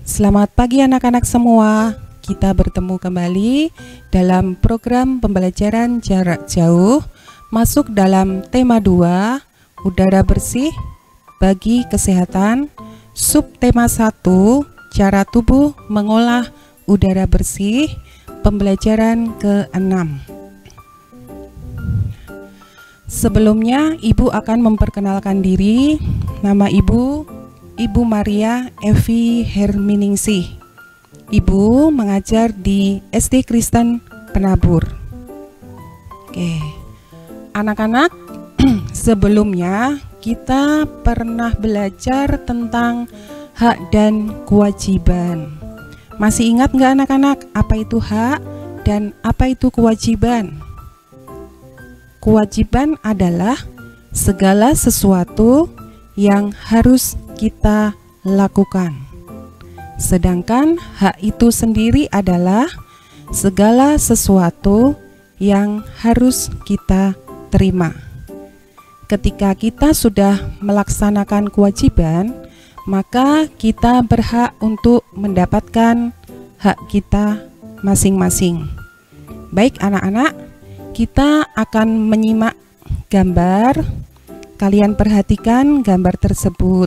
Selamat pagi anak-anak semua. Kita bertemu kembali dalam program pembelajaran jarak jauh, masuk dalam tema 2, udara bersih bagi kesehatan, subtema 1, cara tubuh mengolah udara bersih, pembelajaran ke-6. Sebelumnya, Ibu akan memperkenalkan diri. Nama Ibu Maria Evi Herminingsih. Ibu mengajar di SD Kristen Penabur. Oke, anak-anak, sebelumnya kita pernah belajar tentang hak dan kewajiban. Masih ingat nggak anak-anak, apa itu hak dan apa itu kewajiban? Kewajiban adalah segala sesuatu yang harus kita lakukan. Sedangkan hak itu sendiri adalah segala sesuatu yang harus kita terima. Ketika kita sudah melaksanakan kewajiban, maka kita berhak untuk mendapatkan hak kita masing-masing. Baik anak-anak, kita akan menyimak gambar. Kalian perhatikan gambar tersebut.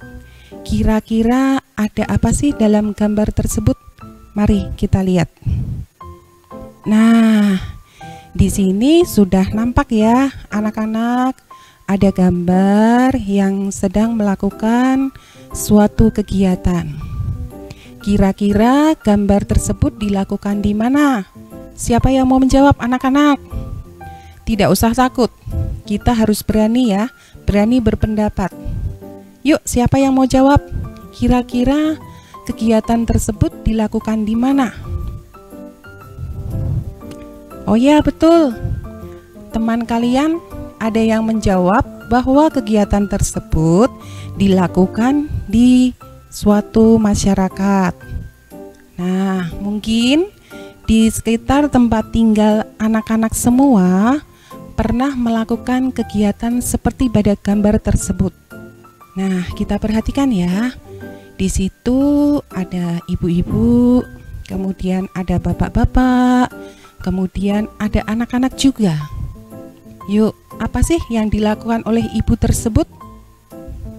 Kira-kira ada apa sih dalam gambar tersebut? Mari kita lihat. Nah, di sini sudah nampak ya anak-anak, ada gambar yang sedang melakukan suatu kegiatan. Kira-kira gambar tersebut dilakukan di mana? Siapa yang mau menjawab anak-anak? Tidak usah takut, kita harus berani ya, berani berpendapat. Yuk, siapa yang mau jawab? Kira-kira kegiatan tersebut dilakukan di mana? Oh ya, betul. Teman kalian ada yang menjawab bahwa kegiatan tersebut dilakukan di suatu masyarakat. Nah, mungkin di sekitar tempat tinggal anak-anak semua pernah melakukan kegiatan seperti pada gambar tersebut. Nah, kita perhatikan ya. Di situ ada ibu-ibu, kemudian ada bapak-bapak, kemudian ada anak-anak juga. Yuk, apa sih yang dilakukan oleh ibu tersebut?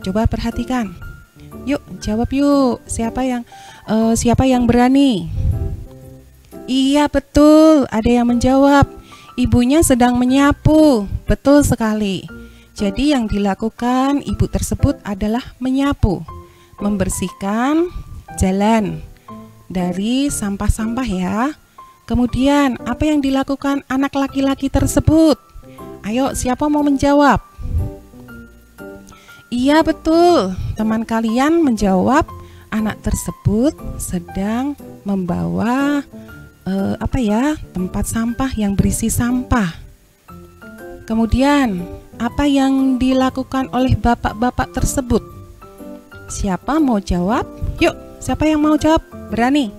Coba perhatikan. Yuk, jawab yuk. Siapa yang berani? Iya, betul. Ada yang menjawab. Ibunya sedang menyapu. Betul sekali. Jadi yang dilakukan ibu tersebut adalah menyapu, membersihkan jalan dari sampah-sampah ya. Kemudian apa yang dilakukan anak laki-laki tersebut? Ayo, siapa mau menjawab? Iya, betul. Teman kalian menjawab, anak tersebut sedang membawa tempat sampah yang berisi sampah. Kemudian apa yang dilakukan oleh bapak-bapak tersebut? Siapa mau jawab? Yuk, siapa yang mau jawab? Berani?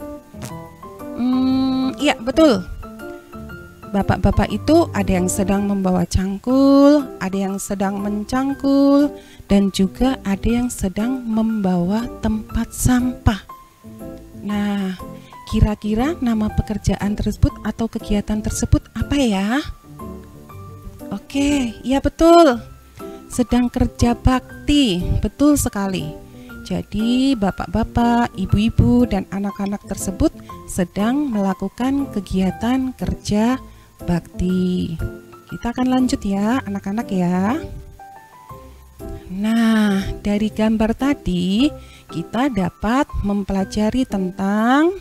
Iya, betul. Bapak-bapak itu ada yang sedang membawa cangkul, ada yang sedang mencangkul, dan juga ada yang sedang membawa tempat sampah. Nah, kira-kira nama pekerjaan tersebut atau kegiatan tersebut apa ya? Oke, ya betul. Sedang kerja bakti, betul sekali. Jadi bapak-bapak, ibu-ibu, dan anak-anak tersebut sedang melakukan kegiatan kerja bakti. Kita akan lanjut ya anak-anak ya. Nah, dari gambar tadi kita dapat mempelajari tentang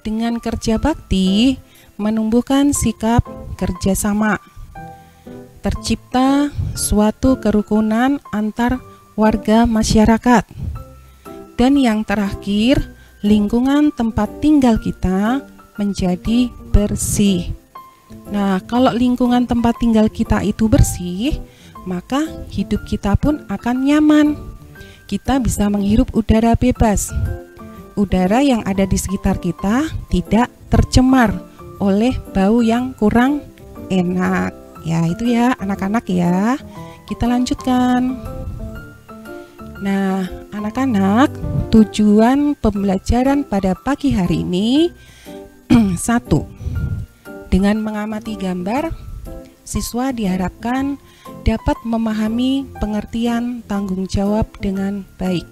dengan kerja bakti menumbuhkan sikap kerjasama, tercipta suatu kerukunan antar warga masyarakat, dan yang terakhir, lingkungan tempat tinggal kita menjadi bersih. Nah, kalau lingkungan tempat tinggal kita itu bersih, maka hidup kita pun akan nyaman. Kita bisa menghirup udara bebas. Udara yang ada di sekitar kita tidak tercemar oleh bau yang kurang enak. Ya, itu ya anak-anak ya. Kita lanjutkan. Nah, anak-anak, tujuan pembelajaran pada pagi hari ini 1. Dengan mengamati gambar, siswa diharapkan dapat memahami pengertian tanggung jawab dengan baik.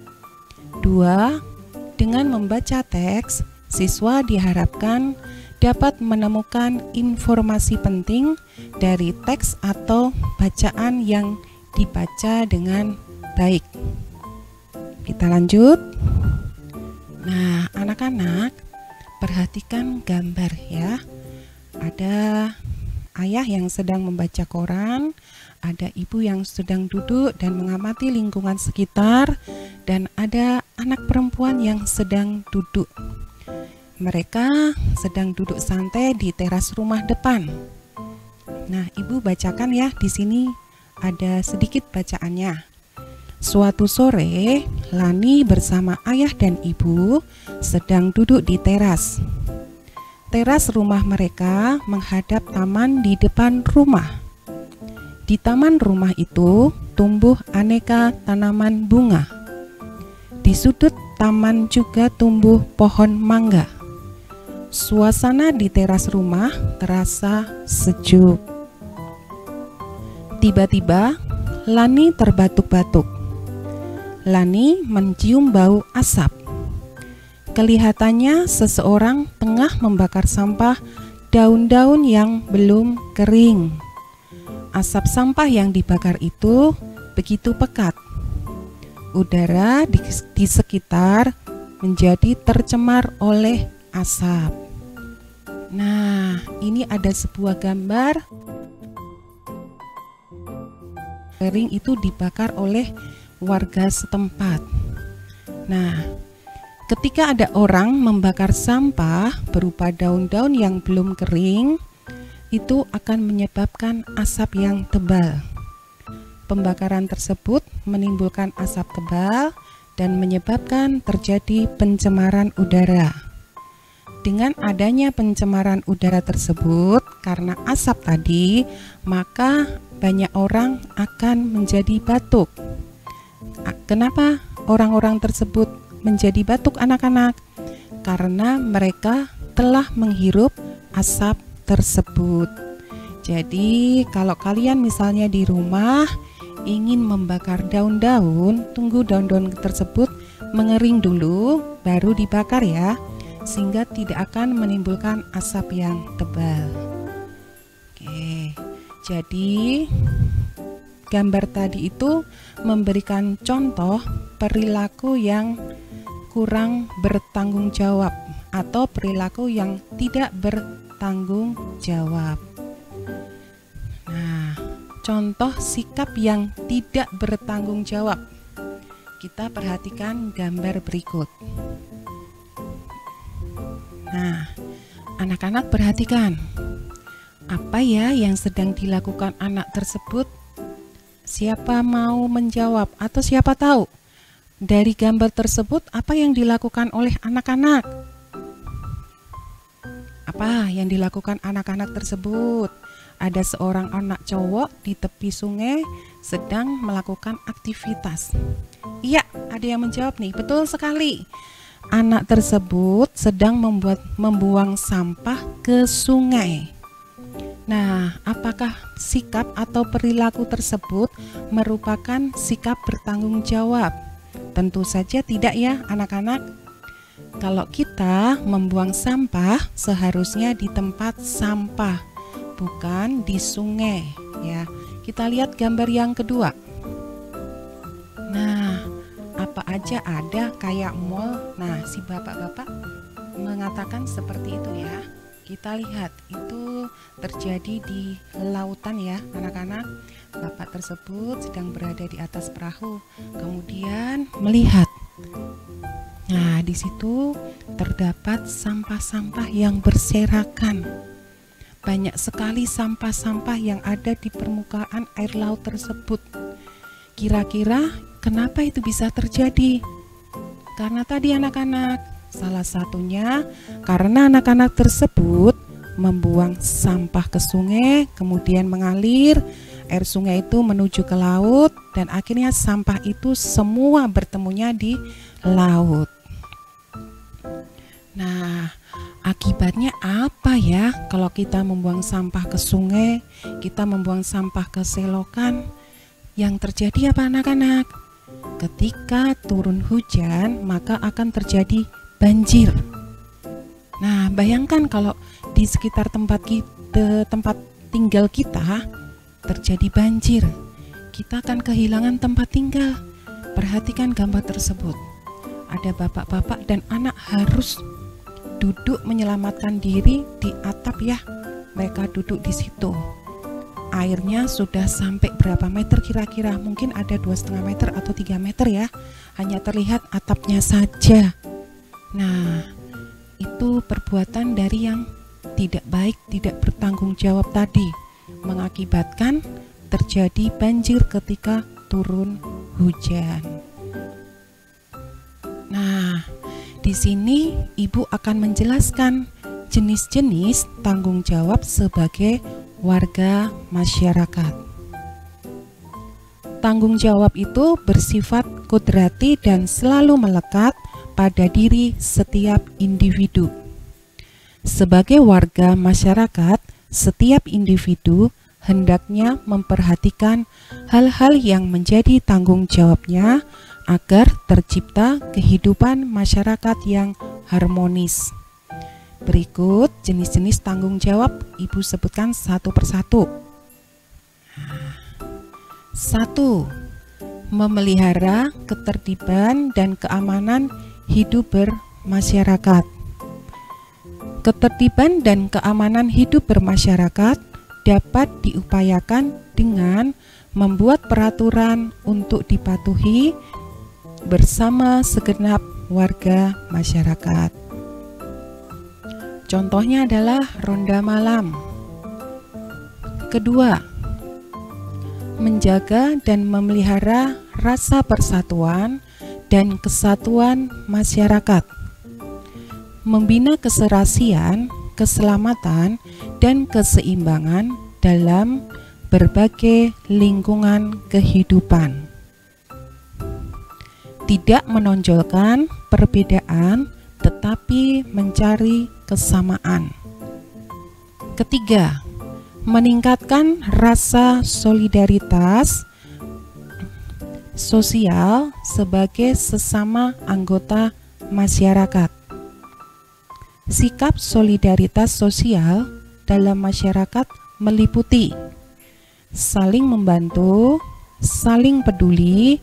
2. Dengan membaca teks, siswa diharapkan dapat menemukan informasi penting dari teks atau bacaan yang dibaca dengan baik. Kita lanjut. Nah, anak-anak, perhatikan gambar ya. Ada ayah yang sedang membaca koran, ada ibu yang sedang duduk dan mengamati lingkungan sekitar, dan ada anak perempuan yang sedang duduk. Mereka sedang duduk santai di teras rumah depan. Nah, ibu bacakan ya, di sini ada sedikit bacaannya. Suatu sore, Lani bersama ayah dan ibu sedang duduk di teras. Teras rumah mereka menghadap taman di depan rumah. Di taman rumah itu tumbuh aneka tanaman bunga. Di sudut taman juga tumbuh pohon mangga. Suasana di teras rumah terasa sejuk. Tiba-tiba, Lani terbatuk-batuk. Lani mencium bau asap. Kelihatannya seseorang tengah membakar sampah daun-daun yang belum kering. Asap sampah yang dibakar itu begitu pekat. Udara di sekitar menjadi tercemar oleh asap. Nah, ini ada sebuah gambar kering itu dibakar oleh warga setempat. Nah, ketika ada orang membakar sampah berupa daun-daun yang belum kering, itu akan menyebabkan asap yang tebal. Pembakaran tersebut menimbulkan asap tebal dan menyebabkan terjadi pencemaran udara. Dengan adanya pencemaran udara tersebut karena asap tadi, maka banyak orang akan menjadi batuk. Kenapa orang-orang tersebut menjadi batuk, anak-anak? Karena mereka telah menghirup asap tersebut. Jadi kalau kalian misalnya di rumah ingin membakar daun-daun, tunggu daun-daun tersebut mengering dulu baru dibakar ya, sehingga tidak akan menimbulkan asap yang tebal. Oke, jadi gambar tadi itu memberikan contoh perilaku yang kurang bertanggung jawab atau perilaku yang tidak bertanggung jawab. Nah, contoh sikap yang tidak bertanggung jawab. Kita perhatikan gambar berikut. Nah, anak-anak perhatikan. Apa ya yang sedang dilakukan anak tersebut? Siapa mau menjawab atau siapa tahu? Dari gambar tersebut apa yang dilakukan oleh anak-anak? Apa yang dilakukan anak-anak tersebut? Ada seorang anak cowok di tepi sungai sedang melakukan aktivitas. Iya, ada yang menjawab nih, betul sekali. Anak tersebut sedang membuang sampah ke sungai. Nah, apakah sikap atau perilaku tersebut merupakan sikap bertanggung jawab? Tentu saja tidak ya, anak-anak. Kalau kita membuang sampah, seharusnya di tempat sampah, bukan di sungai ya. Kita lihat gambar yang kedua. Nah, apa aja ada kayak mall. Nah, si bapak-bapak mengatakan seperti itu ya. Kita lihat itu terjadi di lautan ya, anak-anak. Bapak tersebut sedang berada di atas perahu, kemudian melihat. Nah, di situ terdapat sampah-sampah yang berserakan. Banyak sekali sampah-sampah yang ada di permukaan air laut tersebut. Kira-kira kenapa itu bisa terjadi? Karena tadi anak-anak, salah satunya karena anak-anak tersebut membuang sampah ke sungai, kemudian mengalir, air sungai itu menuju ke laut, dan akhirnya sampah itu semua bertemunya di laut. Nah, akibatnya apa ya kalau kita membuang sampah ke sungai, kita membuang sampah ke selokan? Yang terjadi apa anak-anak? Ketika turun hujan, maka akan terjadi banjir. Nah, bayangkan kalau di sekitar tempat tinggal kita terjadi banjir, kita akan kehilangan tempat tinggal. Perhatikan gambar tersebut. Ada bapak-bapak dan anak harus duduk menyelamatkan diri di atap ya. Mereka duduk di situ. Airnya sudah sampai berapa meter kira-kira? Mungkin ada 2,5 meter atau 3 meter ya. Hanya terlihat atapnya saja. Nah, itu perbuatan dari yang tidak baik, tidak bertanggung jawab tadi, mengakibatkan terjadi banjir ketika turun hujan. Nah, di sini Ibu akan menjelaskan jenis-jenis tanggung jawab sebagai warga masyarakat. Tanggung jawab itu bersifat kudrati dan selalu melekat pada diri setiap individu. Sebagai warga masyarakat, setiap individu hendaknya memperhatikan hal-hal yang menjadi tanggung jawabnya agar tercipta kehidupan masyarakat yang harmonis. Berikut jenis-jenis tanggung jawab Ibu sebutkan satu persatu. 1. Memelihara ketertiban dan keamanan hidup bermasyarakat. Ketertiban dan keamanan hidup bermasyarakat dapat diupayakan dengan membuat peraturan untuk dipatuhi bersama segenap warga masyarakat. Contohnya adalah ronda malam. Kedua, menjaga dan memelihara rasa persatuan dan kesatuan masyarakat, membina keserasian, keselamatan, dan keseimbangan dalam berbagai lingkungan kehidupan. Tidak menonjolkan perbedaan, tetapi mencari kesamaan. Ketiga, meningkatkan rasa solidaritas sosial sebagai sesama anggota masyarakat. Sikap solidaritas sosial dalam masyarakat meliputi saling membantu, saling peduli,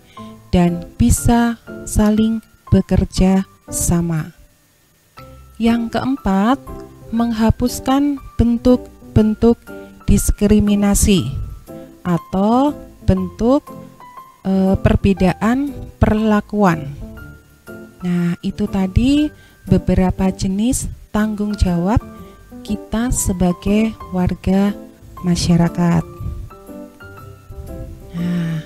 dan bisa saling bekerja sama. Yang keempat, menghapuskan bentuk-bentuk diskriminasi atau bentuk perbedaan perlakuan. Nah, itu tadi beberapa jenis tanggung jawab kita sebagai warga masyarakat. Nah,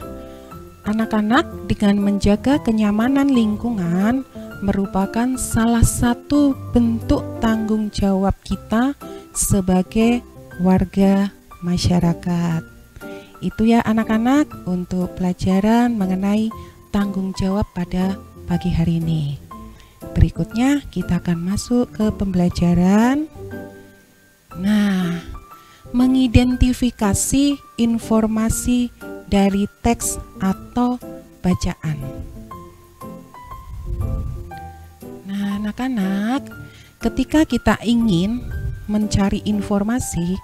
anak-anak dengan menjaga kenyamanan lingkungan merupakan salah satu bentuk tanggung jawab kita sebagai warga masyarakat. Itu ya anak-anak untuk pelajaran mengenai tanggung jawab pada pagi hari ini. Berikutnya kita akan masuk ke pembelajaran. Nah, mengidentifikasi informasi dari teks atau bacaan. Nah, anak-anak, ketika kita ingin mencari informasi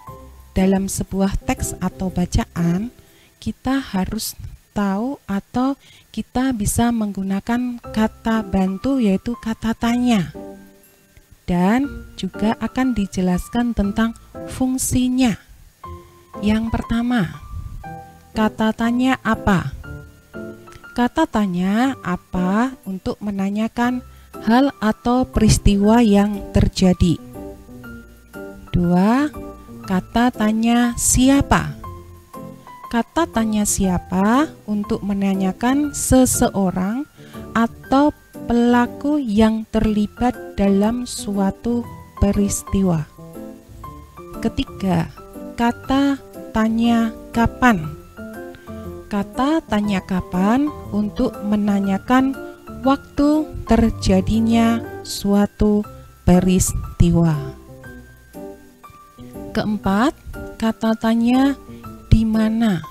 dalam sebuah teks atau bacaan, kita harus tahu atau kita bisa menggunakan kata bantu, yaitu kata tanya. Dan juga akan dijelaskan tentang fungsinya. Yang pertama, kata tanya apa? Kata tanya apa untuk menanyakan hal atau peristiwa yang terjadi. 2. Kata tanya siapa? Kata tanya siapa untuk menanyakan seseorang atau pelaku yang terlibat dalam suatu peristiwa. Ketiga, kata tanya kapan Kata tanya kapan untuk menanyakan waktu terjadinya suatu peristiwa. Keempat, kata tanya di mana.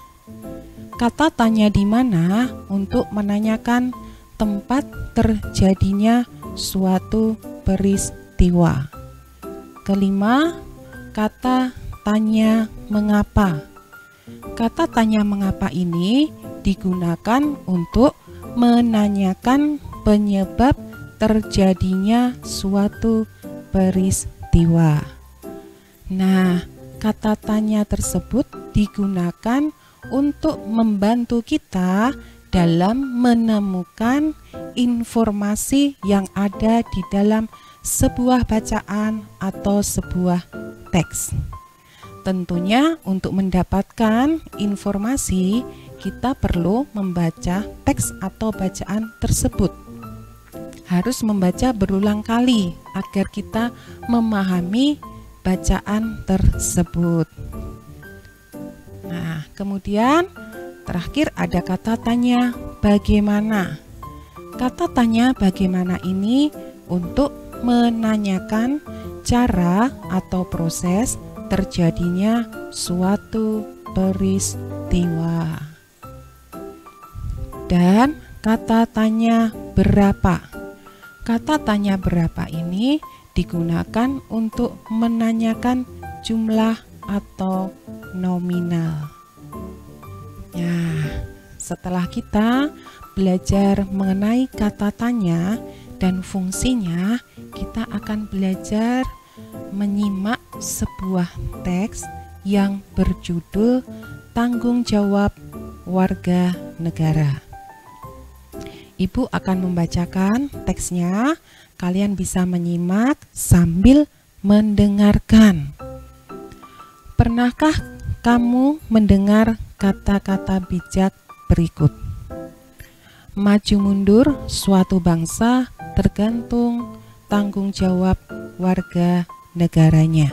Kata tanya di mana untuk menanyakan tempat terjadinya suatu peristiwa. Kelima, kata tanya mengapa. Kata tanya mengapa ini digunakan untuk menanyakan penyebab terjadinya suatu peristiwa. Nah, kata tanya tersebut digunakan untuk membantu kita dalam menemukan informasi yang ada di dalam sebuah bacaan atau sebuah teks. Tentunya untuk mendapatkan informasi, kita perlu membaca teks atau bacaan tersebut. Harus membaca berulang kali agar kita memahami bacaan tersebut. Nah, kemudian terakhir ada kata tanya bagaimana. Kata tanya bagaimana ini untuk menanyakan cara atau proses terjadinya suatu peristiwa. Dan kata tanya berapa. Kata tanya berapa ini digunakan untuk menanyakan jumlah atau nominal. Ya, setelah kita belajar mengenai kata tanya dan fungsinya, kita akan belajar menyimak sebuah teks yang berjudul Tanggung Jawab Warga Negara. Ibu akan membacakan teksnya, kalian bisa menyimak sambil mendengarkan. Pernahkah kamu mendengar kata-kata bijak berikut? Maju mundur suatu bangsa tergantung tanggung jawab warga negaranya.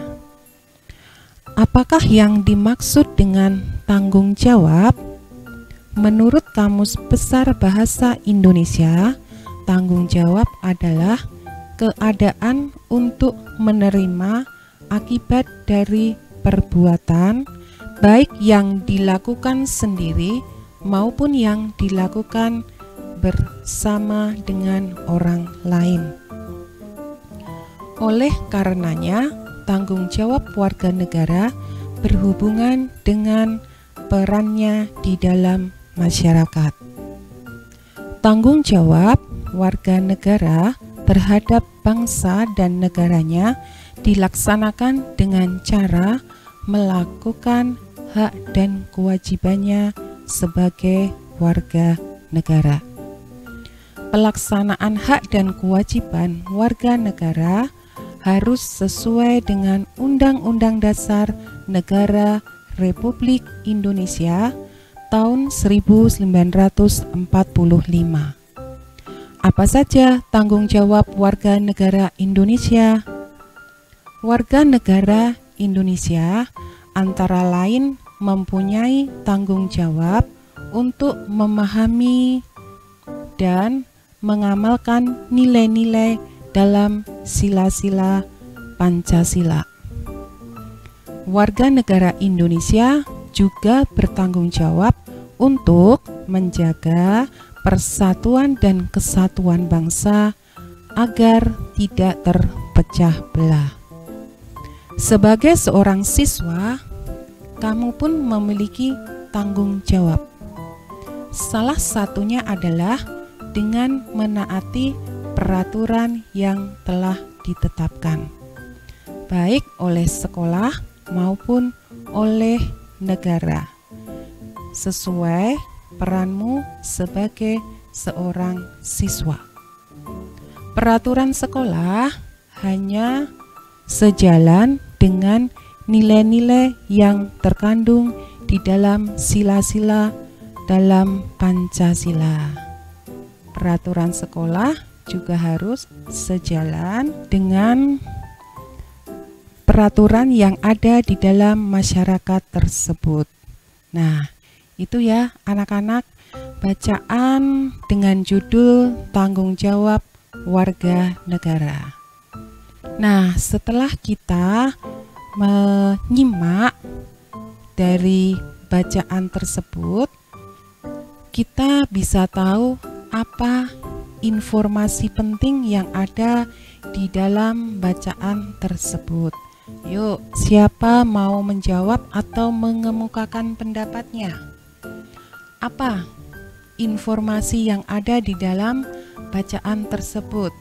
Apakah yang dimaksud dengan tanggung jawab? Menurut Kamus Besar Bahasa Indonesia, tanggung jawab adalah keadaan untuk menerima akibat dari perbuatan, baik yang dilakukan sendiri maupun yang dilakukan bersama dengan orang lain. Oleh karenanya, tanggung jawab warga negara berhubungan dengan perannya di dalam masyarakat. Tanggung jawab warga negara terhadap bangsa dan negaranya dilaksanakan dengan cara melakukan hak dan kewajibannya sebagai warga negara. Pelaksanaan hak dan kewajiban warga negara harus sesuai dengan Undang-Undang Dasar Negara Republik Indonesia tahun 1945. Apa saja tanggung jawab warga negara Indonesia? Warga negara Indonesia antara lain mempunyai tanggung jawab untuk memahami dan mengamalkan nilai-nilai dalam sila-sila Pancasila. Warga negara Indonesia juga bertanggung jawab untuk menjaga persatuan dan kesatuan bangsa agar tidak terpecah belah. Sebagai seorang siswa, kamu pun memiliki tanggung jawab. Salah satunya adalah dengan menaati peraturan yang telah ditetapkan, baik oleh sekolah maupun oleh negara, sesuai peranmu sebagai seorang siswa. Peraturan sekolah hanya sejalan dengan nilai-nilai yang terkandung di dalam sila-sila dalam Pancasila. Peraturan sekolah juga harus sejalan dengan peraturan yang ada di dalam masyarakat tersebut. Nah, Itu ya anak-anak, bacaan dengan judul Tanggung Jawab Warga Negara. Nah, setelah kita menyimak dari bacaan tersebut, kita bisa tahu apa informasi penting yang ada di dalam bacaan tersebut. Yuk, siapa mau menjawab atau mengemukakan pendapatnya? Apa informasi yang ada di dalam bacaan tersebut?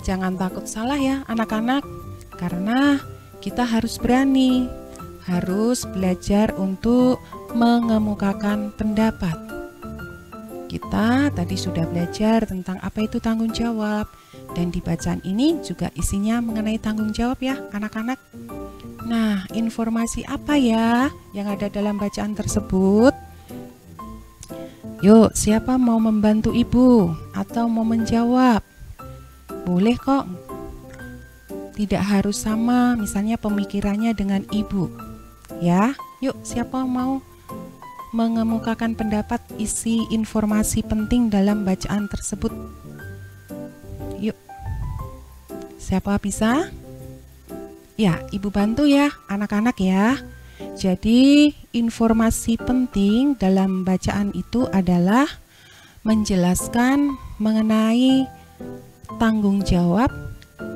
Jangan takut salah ya anak-anak, karena kita harus berani, harus belajar untuk mengemukakan pendapat. Kita tadi sudah belajar tentang apa itu tanggung jawab, dan di bacaan ini juga isinya mengenai tanggung jawab ya anak-anak. Nah, informasi apa ya yang ada dalam bacaan tersebut? Yuk, siapa mau membantu ibu atau mau menjawab? Boleh kok. Tidak harus sama misalnya pemikirannya dengan ibu. Ya, yuk siapa mau mengemukakan pendapat isi informasi penting dalam bacaan tersebut? Yuk. Siapa bisa? Ya, ibu bantu ya anak-anak ya. Jadi informasi penting dalam bacaan itu adalah menjelaskan mengenai tanggung jawab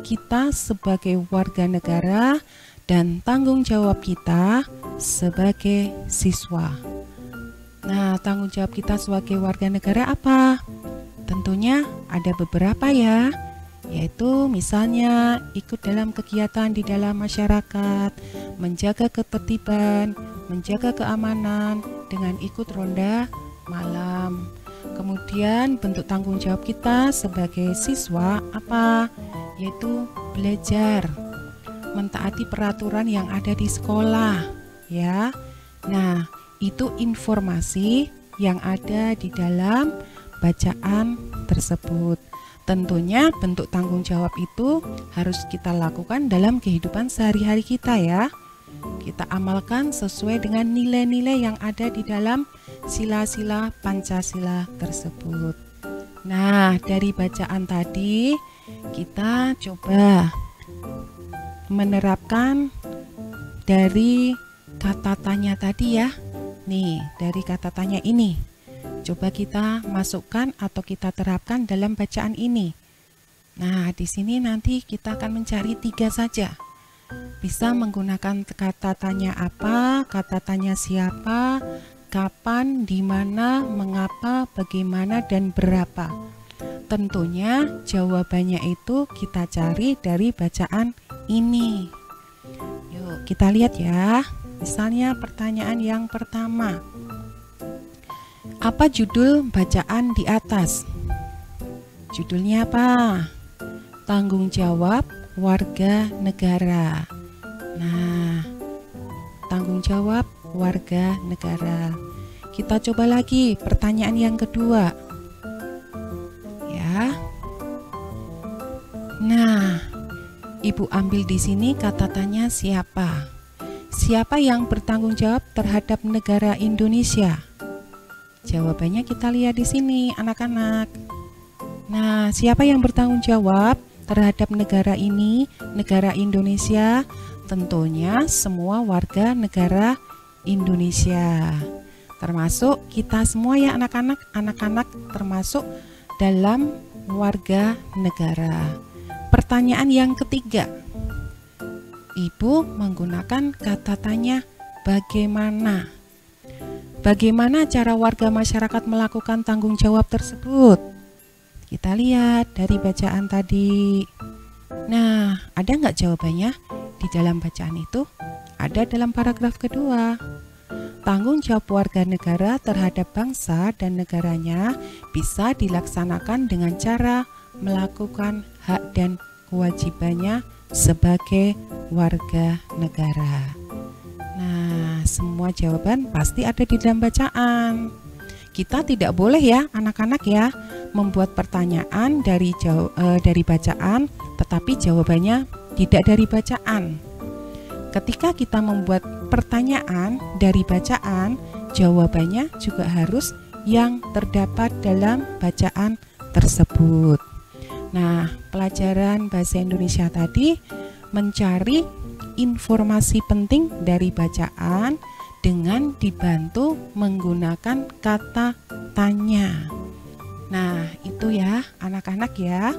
kita sebagai warga negara dan tanggung jawab kita sebagai siswa. Nah, tanggung jawab kita sebagai warga negara apa? Tentunya ada beberapa ya, yaitu misalnya ikut dalam kegiatan di dalam masyarakat, menjaga ketertiban, menjaga keamanan dengan ikut ronda malam. Kemudian bentuk tanggung jawab kita sebagai siswa apa? Yaitu belajar, mentaati peraturan yang ada di sekolah ya. Nah, itu informasi yang ada di dalam bacaan tersebut. Tentunya bentuk tanggung jawab itu harus kita lakukan dalam kehidupan sehari-hari kita ya. Kita amalkan sesuai dengan nilai-nilai yang ada di dalam sila-sila Pancasila tersebut. Nah, dari bacaan tadi kita coba menerapkan dari kata tanya tadi ya. Nih, dari kata tanya ini coba kita masukkan atau kita terapkan dalam bacaan ini. Nah, di sini nanti kita akan mencari 3 saja. Bisa menggunakan kata tanya apa, kata tanya siapa, kapan, di mana, mengapa, bagaimana, dan berapa. Tentunya jawabannya itu kita cari dari bacaan ini. Yuk, kita lihat ya. Misalnya pertanyaan yang pertama. Apa judul bacaan di atas? Judulnya apa? Tanggung jawab warga negara. Nah, tanggung jawab warga negara. Kita coba lagi pertanyaan yang kedua. Ya. Nah, Ibu ambil di sini kata tanya siapa? Siapa yang bertanggung jawab terhadap negara Indonesia? Jawabannya kita lihat di sini, anak-anak. Nah, siapa yang bertanggung jawab terhadap negara ini, negara Indonesia? Tentunya semua warga negara Indonesia. Termasuk kita semua ya anak-anak. Anak-anak termasuk dalam warga negara. Pertanyaan yang ketiga. Ibu menggunakan kata tanya bagaimana? Bagaimana cara warga masyarakat melakukan tanggung jawab tersebut? Kita lihat dari bacaan tadi. Nah, ada nggak jawabannya di dalam bacaan itu? Ada dalam paragraf kedua. Tanggung jawab warga negara terhadap bangsa dan negaranya bisa dilaksanakan dengan cara melakukan hak dan kewajibannya sebagai warga negara. Nah, semua jawaban pasti ada di dalam bacaan. Kita tidak boleh ya anak-anak ya membuat pertanyaan dari bacaan tetapi jawabannya tidak dari bacaan. Ketika kita membuat pertanyaan dari bacaan, jawabannya juga harus yang terdapat dalam bacaan tersebut. Nah, pelajaran bahasa Indonesia tadi mencari informasi penting dari bacaan dengan dibantu menggunakan kata tanya. Nah, itu ya anak-anak ya.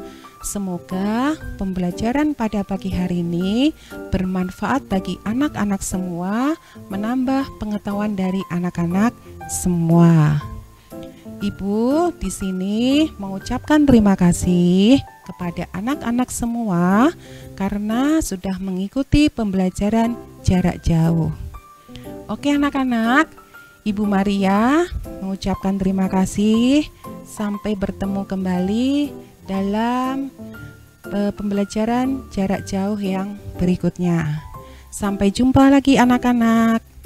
Semoga pembelajaran pada pagi hari ini bermanfaat bagi anak-anak semua, menambah pengetahuan dari anak-anak semua. Ibu di sini mengucapkan terima kasih kepada anak-anak semua karena sudah mengikuti pembelajaran jarak jauh. Oke anak-anak, Ibu Maria mengucapkan terima kasih. Sampai bertemu kembali dalam pembelajaran jarak jauh yang berikutnya. Sampai jumpa lagi anak-anak.